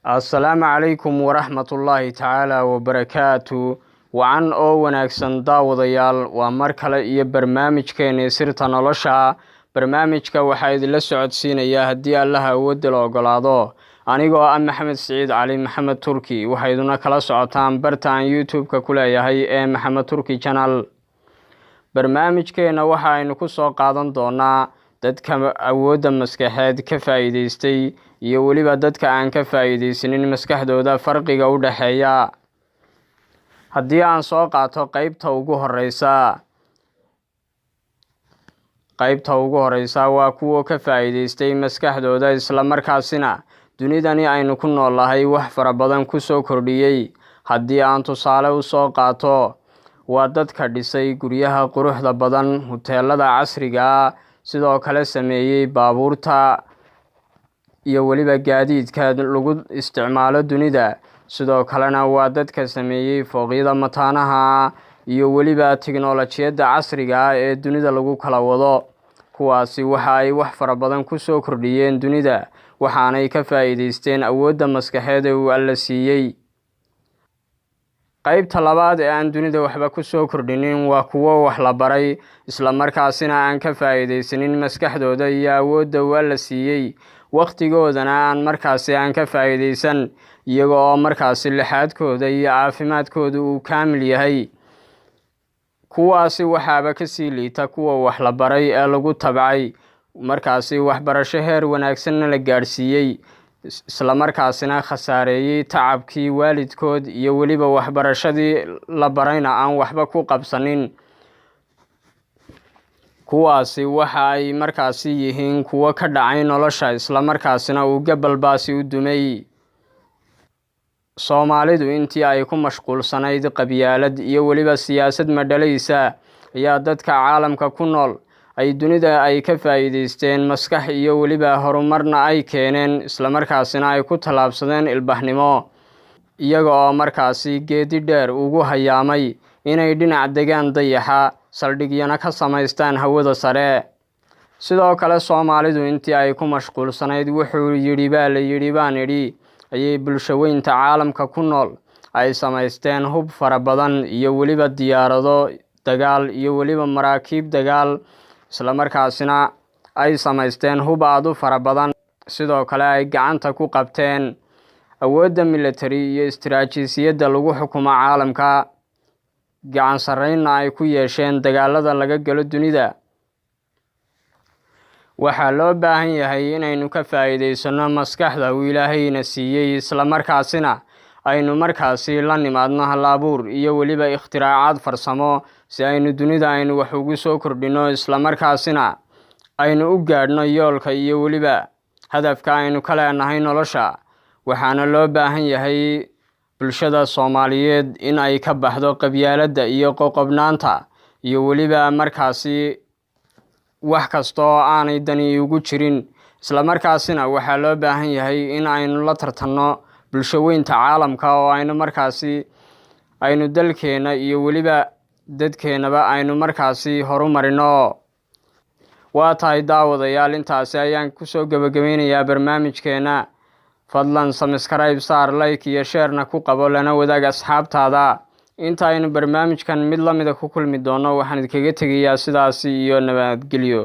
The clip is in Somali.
السلام عليكم ورحمة الله تعالى وبركاته وعن wanaagsan daawadayaal waa mar kale iyo barnaamijkeena sirta nolosha barnaamijka waxa idin la socodsiinaya hadii Allah awood la ogolaado anigoo Maxamed Saciid Cali Maxamed Turki waxa iduna kala socotaan bartaan YouTube-ka ku leeyahay ee Maxamed Turki channel barnaamijkeena waxa aynu ku soo qaadan doonaa dadka awoodda maskaxeed ka faa'iideystay iyo waliba dadka aan ka faa'iideysanin maskaxdooda farqiga u dhaxeeya haddii aan soo qaato qaybta ugu horeysa waa kuwa ka faa'iideystay maskaxdooda isla markaasina dunidani aynu ku noolahay wax fara badan ku soo kordhiyay haddii aan tusaale u soo qaato waa dadka dhisay guryaha quruxda badan hoteelada casriga sidoo kale sameeyay baabuurta iyo waliba gaadiidka lagu isticmaalo dunida sidoo kalena waa dadka sameeyay fooqyada mataanaha iyo waliba tiknoolajiyada casriga ee dunida lagu kala wado kuwaasi waxa ay wax fara badan ku soo kordhiyeen dunida waxaanay ka faa'iideysteen awoodda maskaxeed ee uu Alle siiyay qaybta labaad ee aan dunida waxba ku soo kordhinin waa kuwa wax la baray isla markaasina aan ka faa'iideysanin maskaxdooda iyo awoodda uu Alle siiyay waqtigoodana aan markaasi aan ka faa'iideysan iyagoo markaasi lixaadkooda iyo caafimaadkooda uu kaamil yahay kuwaasi waxaaba ka sii liita kuwa wax la baray ee lagu tabcay markaasi waxbarasho heer wanaagsan la gaarsiiyay isla markaasina khasaareeyay tacabkii waalidkood iyo waliba waxbarashadii la barayna aan waxba ku qabsanin kuwaasi waxa ay markaasi yihiin kuwa ka dhacay nolosha isla markaasina uu gabalbaasi u dumay Soomaalidu intii ay ku mashquulsanayd qabyaalad iyo waliba siyaasad madhalaysa ayaa dadka caalamka ku nool ay dunida ay ka faa'iideysteen maskax iyo waliba horumarna ay keeneen isla markaasina ay ku talaabsadeen ilbahnimo iyaga oo markaasi geedi dheer ugu hayaamay inay dhinac degaan dayaxa saldhigyana ka samaystaan hawada sare sidoo kale Soomaalidu intii ay ku mashquulsanayd wuxuu yiri baan ayay bulshaweynta caalamka ku nool ay samaysteen hub fara badan iyo waliba diyaarado dagaal iyo waliba maraakiib dagaal isla markaasina ay samaysteen hub aad u fara badan sidoo kale ay gacanta ku qabteen awoodda military iyo istiraatiijiyadda lagu xukumo caalamka gacan sarreynna ay ku yeesheen dagaalada laga galo dunida waxaa loo baahan yahay inaynu ka faa'iideysano maskaxda uu Ilaahayna siiyay isla markaasina aynu markaasi la nimaadno hal-abuur iyo waliba ikhtiraacad farsamo si aynu dunida aynu wax ugu soo kordhino isla markaasina aynu u gaadhno yoolka iyo waliba hadafka aynu ka leenahay nolosha waxaana loo baahan yahay bulshada Soomaaliyeed in ay ka baxdo qabyaaladda iyo qoqobnaanta iyo waliba markaasi wax kasto aanay dani ugu jirin isla markaasina waxaa loo baahan yahay in aynu la tartanno bulshaweynta caalamka oo aynu markaasi aynu dalkeena iyo waliba dadkeenaba aynu markaasi horumarino waa tahay daawadayaal intaasi ayaan ku soo gabagabeynayaa barnaamijkeena fadlan subscribe saar like iyo share ku qabo lana wadaag asxaabtaada inta aynu barnaamijkan mid la mid ah ku kulmi doono waxaan idinkaga tegayaa sidaas iyo nabadgelyo